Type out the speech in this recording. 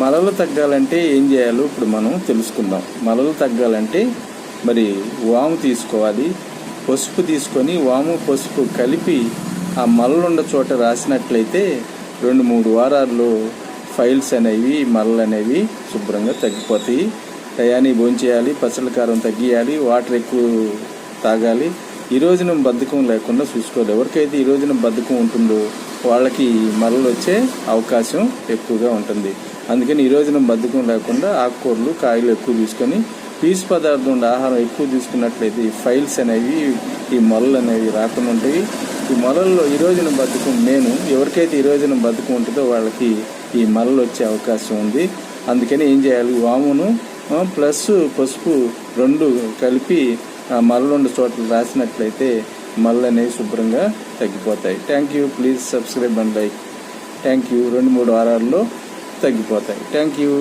మలలు తగ్గాలంటే ఏం చేయాలో ఇప్పుడు మనం తెలుసుకుందాం. మలలు తగ్గాలంటే మరి వాము తీసుకోవాలి, పసుపు తీసుకొని వాము పసుపు కలిపి ఆ మలలున్న చోట రాసినట్లయితే 2-3 వారాల్లో ఫైల్స్ అనేవి మలలు అనేవి శుభ్రంగా తగ్గిపోతాయి. టయాన్ని భోంచేయాలి, పచ్చళ్ళ కారం తగ్గియాలి, వాటర్ ఎక్కువ తాగాలి. ఈ రోజున బద్ధకం లేకుండా చూసుకోవాలి. ఎవరికైతే ఈ రోజున బద్ధకం ఉంటుందో వాళ్ళకి మలలు వచ్చే అవకాశం ఎక్కువగా ఉంటుంది. అందుకని ఈ రోజున బద్ధకం లేకుండా ఆకుకూరలు కాయలు ఎక్కువ తీసుకొని పీచు పదార్థం ఉండే ఆహారం ఎక్కువ తీసుకున్నట్లయితే ఈ ఫైల్స్ అనేవి ఈ మొలలు అనేవి రాకుండా ఉంటాయి. ఈ మొలల్లో ఈ రోజున బద్ధకం ఎవరికైతే ఈ రోజున బద్ధకం ఉంటుందో వాళ్ళకి ఈ మలలు వచ్చే అవకాశం ఉంది. అందుకని ఏం చేయాలి, వామును ప్లస్ పసుపు 2 కలిపి మలలుండే చోట్ల రాసినట్లయితే మలలు అనేవి శుభ్రంగా తగ్గిపోతాయి. Thank you. Please subscribe and like. Thank you. 2-3 వారాల్లో తగ్గిపోతాయి. Thank you.